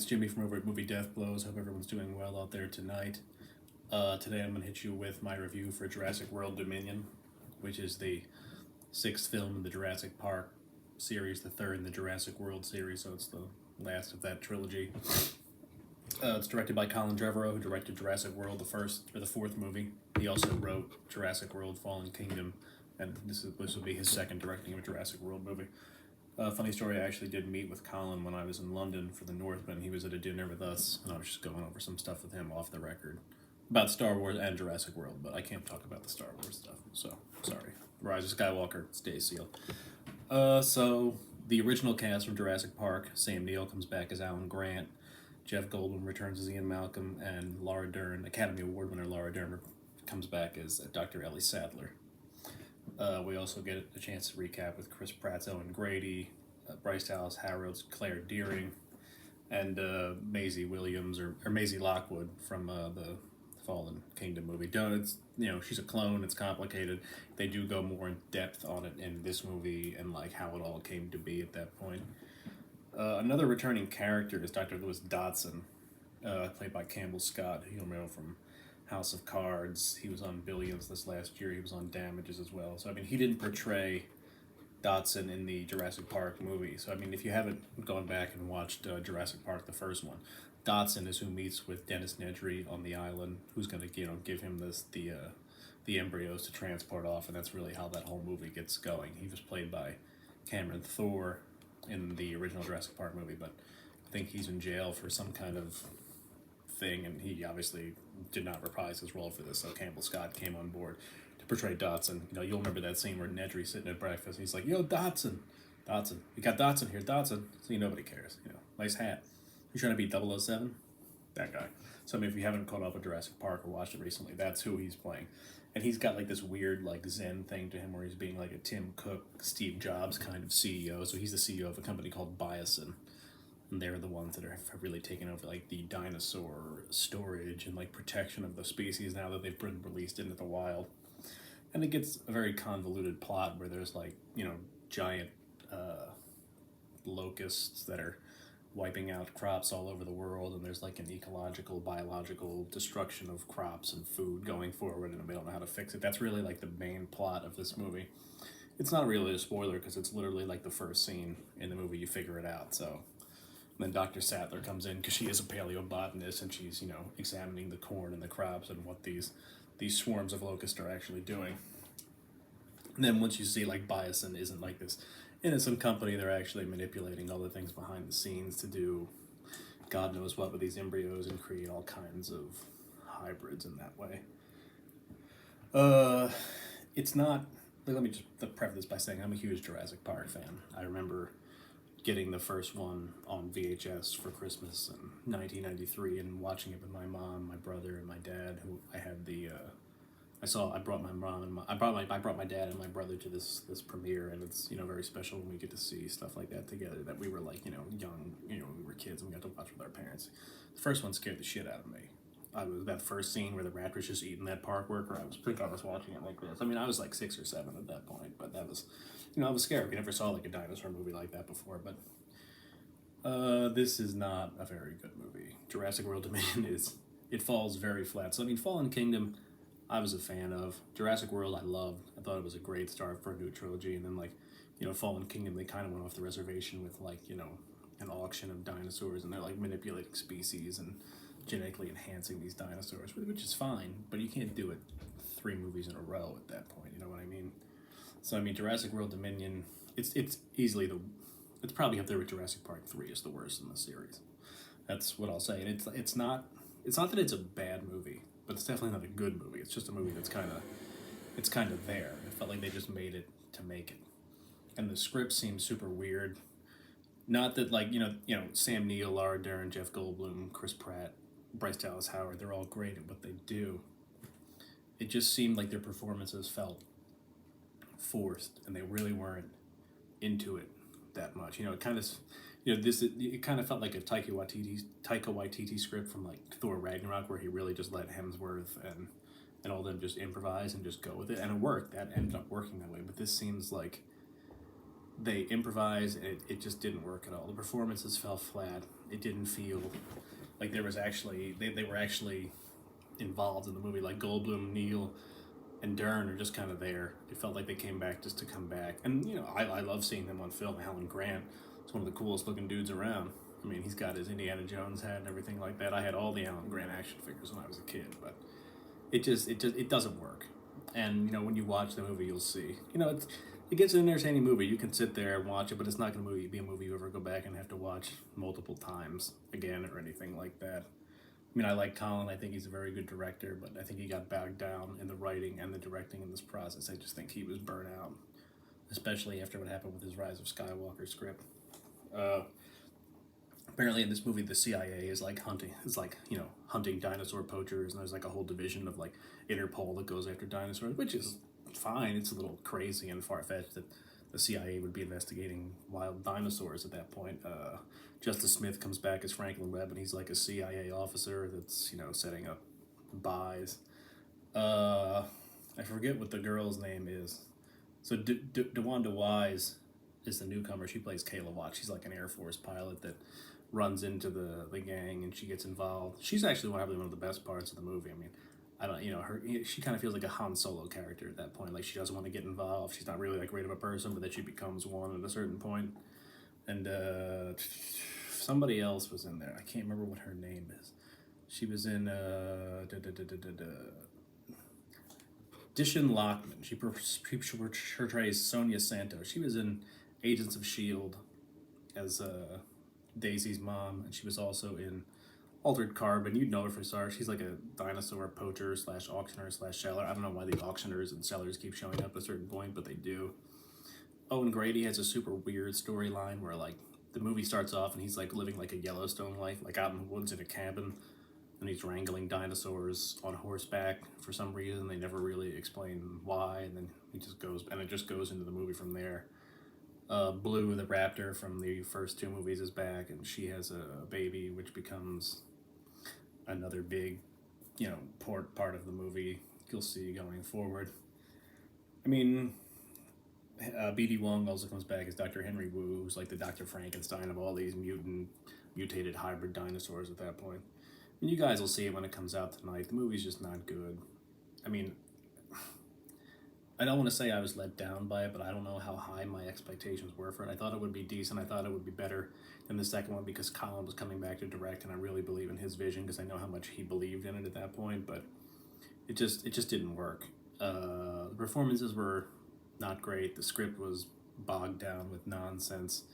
it's Jimmy from over at Movie Death Blows. Hope everyone's doing well out there tonight. Today I'm going to hit you with my review for Jurassic World Dominion, which is the sixth film in the Jurassic Park series, the third in the Jurassic World series, so it's the last of that trilogy. It's directed by Colin Trevorrow, who directed Jurassic World, the fourth movie. He also wrote Jurassic World: Fallen Kingdom, and this will be his second directing of a Jurassic World movie. Funny story, I actually did meet with Colin when I was in London for the Northman. He was at a dinner with us, and I was just going over some stuff with him off the record about Star Wars and Jurassic World, but I can't talk about the Star Wars stuff, so sorry. Rise of Skywalker stays sealed. So the original cast from Jurassic Park: Sam Neill comes back as Alan Grant, Jeff Goldblum returns as Ian Malcolm, and Laura Dern, Academy Award winner Laura Dern, comes back as Dr. Ellie Sattler. We also get a chance to recap with Chris Pratt's Owen Grady, Bryce Dallas Howard's Claire Dearing, and Maisie Williams or Maisie Lockwood from the Fallen Kingdom movie. It's, she's a clone. It's complicated. They do go more in depth on it in this movie and like how it all came to be at that point. Another returning character is Dr. Lewis Dodson, played by Campbell Scott, who you'll know from House of Cards. He was on Billions this last year. He was on Damages as well. So, I mean, he didn't portray Dodson in the Jurassic Park movie. So, I mean, if you haven't gone back and watched Jurassic Park, the first one, Dodson is who meets with Dennis Nedry on the island, who's going to, give him the embryos to transport off, and that's really how that whole movie gets going. He was played by Cameron Thor in the original Jurassic Park movie, but I think he's in jail for some kind of thing, and he obviously did not reprise his role for this, so Campbell Scott came on board to portray Dodson. You'll remember that scene where Nedry's sitting at breakfast, and he's like, "Yo, Dodson, we got Dodson here, Dodson." So nobody cares, nice hat. You trying to be 007? That guy. So, I mean, if you haven't caught up with Jurassic Park or watched it recently, that's who he's playing. And he's got like this weird like Zen thing to him where he's being like a Tim Cook, Steve Jobs kind of CEO. So he's the CEO of a company called Biosin. And they're the ones that have really taken over like the dinosaur storage and like protection of the species now that they've been released into the wild. And it gets a very convoluted plot where there's like, giant locusts that are wiping out crops all over the world, and there's like an ecological, biological destruction of crops and food going forward, and we don't know how to fix it. That's really like the main plot of this movie. It's not really a spoiler because it's literally like the first scene in the movie. You figure it out. So then Dr. Sattler comes in because she is a paleobotanist, and she's examining the corn and the crops and what these swarms of locusts are actually doing. And then once you see like Biosin isn't like this innocent company, they're actually manipulating all the things behind the scenes to do God knows what with these embryos and create all kinds of hybrids in that way. It's not, let me just preface this by saying I'm a huge Jurassic Park fan. I remember getting the first one on VHS for Christmas in 1993 and watching it with my mom, my brother, and my dad, who I had I brought my mom and I brought my dad and my brother to this premiere, and it's very special when we get to see stuff like that together. That we were like young, we were kids and we got to watch with our parents. The first one scared the shit out of me. I was that first scene where the rat was just eating that park worker. I was watching it like this. I mean, I was like 6 or 7 at that point, but that was, I was scared. We never saw like a dinosaur movie like that before, but this is not a very good movie. Jurassic World Dominion it falls very flat. So I mean, Fallen Kingdom, I was a fan of. Jurassic World, I loved. I thought it was a great start for a new trilogy. And then, like, Fallen Kingdom, they kind of went off the reservation with, like, an auction of dinosaurs. And they're, like, manipulating species and genetically enhancing these dinosaurs, which is fine. But you can't do it 3 movies in a row at that point. You know what I mean? So, I mean, Jurassic World Dominion, it's easily it's probably up there with Jurassic Park 3 is the worst in the series. That's what I'll say. And it's not that it's a bad movie, but it's definitely not a good movie. It's just a movie that's kind of there. It felt like they just made it to make it. And the script seems super weird. Not that like, Sam Neill, Laura Dern, Jeff Goldblum, Chris Pratt, Bryce Dallas Howard, they're all great at what they do. It just seemed like their performances felt forced, and they really weren't into it that much. It kind of it kind of felt like a Taika Waititi script from like Thor Ragnarok, where he really just let Hemsworth and all them just improvise and just go with it, and it worked. That ended up working that way. But this seems like they improvised, and it just didn't work at all. The performances fell flat. It didn't feel like there was actually they were actually involved in the movie. Like Goldblum, Neil, and Dern are just kind of there. It felt like they came back just to come back. And you know, I love seeing them on film. Alan Grant is one of the coolest looking dudes around. I mean, he's got his Indiana Jones hat and everything like that. I had all the Alan Grant action figures when I was a kid, but it doesn't work. And you know, when you watch the movie, you'll see. You know, it gets an entertaining movie. You can sit there and watch it, but it's not going to be a movie you ever go back and have to watch multiple times again or anything like that. I mean, I like Colin. I think he's a very good director, but I think he got bogged down in the writing and the directing in this process. I just think he was burnt out, especially after what happened with his Rise of Skywalker script. Apparently, in this movie, the CIA is like hunting dinosaur poachers, and there's like a whole division of like Interpol that goes after dinosaurs, which is fine. It's a little crazy and far-fetched that the CIA would be investigating wild dinosaurs at that point. Justice Smith comes back as Franklin Webb, and he's like a CIA officer that's, you know, setting up buys. I forget what the girl's name is. So DeWanda Wise is the newcomer. She plays Kayla Watts. She's like an Air Force pilot that runs into the gang, and she gets involved. She's actually probably one of the best parts of the movie. I mean, I don't, you know, she kind of feels like a Han Solo character at that point. Like, she doesn't want to get involved. She's not really that great of a person, but then she becomes one at a certain point. And somebody else was in there. I can't remember what her name is. She was in Dishin Lockman. She portrays Sonia Santos. She was in Agents of S.H.I.E.L.D. as Daisy's mom, and she was also in Altered Carbon. You'd know her for Star. She's like a dinosaur poacher slash auctioneer slash seller. I don't know why the auctioneers and sellers keep showing up at a certain point, but they do. Owen Grady has a super weird storyline where like the movie starts off and he's like living like a Yellowstone life, like out in the woods in a cabin, and he's wrangling dinosaurs on horseback for some reason. They never really explain why, and then he just goes, and it just goes into the movie from there. Blue, the raptor from the first two movies, is back, and she has a baby, which becomes another big, you know, part of the movie you'll see going forward. I mean, B.D. Wong also comes back as Dr. Henry Wu, who's like the Dr. Frankenstein of all these mutated hybrid dinosaurs at that point. And you guys will see it when it comes out tonight. The movie's just not good. I mean, I don't want to say I was let down by it, but I don't know how high my expectations were for it. I thought it would be decent. I thought it would be better than the second one because Colin was coming back to direct, and I really believe in his vision because I know how much he believed in it at that point. But it just didn't work. The performances were not great. The script was bogged down with nonsense.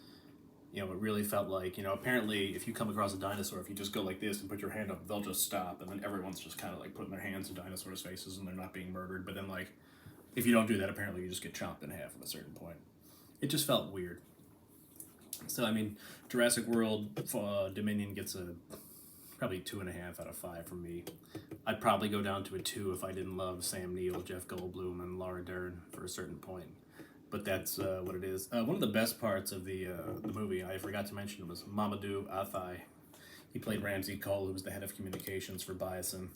You know, it really felt like, you know, apparently if you come across a dinosaur, if you just go like this and put your hand up, they'll just stop, and then everyone's just kind of like putting their hands in dinosaurs' faces and they're not being murdered. But then like, if you don't do that, apparently you just get chopped in half at a certain point. It just felt weird. So, I mean, Jurassic World Dominion gets a probably 2.5 out of 5 from me. I'd probably go down to a 2 if I didn't love Sam Neill, Jeff Goldblum, and Laura Dern for a certain point. But that's what it is. One of the best parts of the movie, I forgot to mention, was Mamadou Athai. He played Ramsey Cole, who was the head of communications for Bison.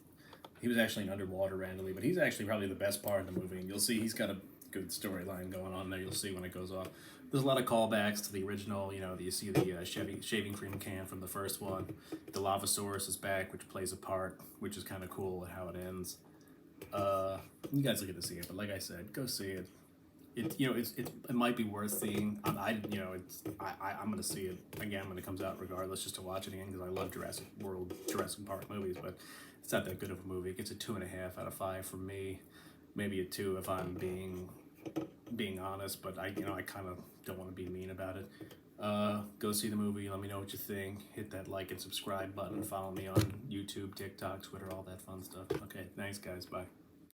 He was actually in Underwater randomly, but he's actually probably the best part of the movie. And you'll see he's got a good storyline going on there. You'll see when it goes off. There's a lot of callbacks to the original. You know, you see the shaving cream can from the first one. The Lavasaurus is back, which plays a part, which is kind of cool at how it ends. You guys will get to see it, but like I said, go see it. It might be worth seeing. I'm gonna see it again when it comes out, regardless, just to watch it again because I love Jurassic Park movies. But it's not that good of a movie. It gets a 2.5 out of 5 from me, maybe a 2 if I'm being honest. But I kind of don't want to be mean about it. Go see the movie. Let me know what you think. Hit that like and subscribe button. Follow me on YouTube, TikTok, Twitter, all that fun stuff. Okay, thanks guys. Bye.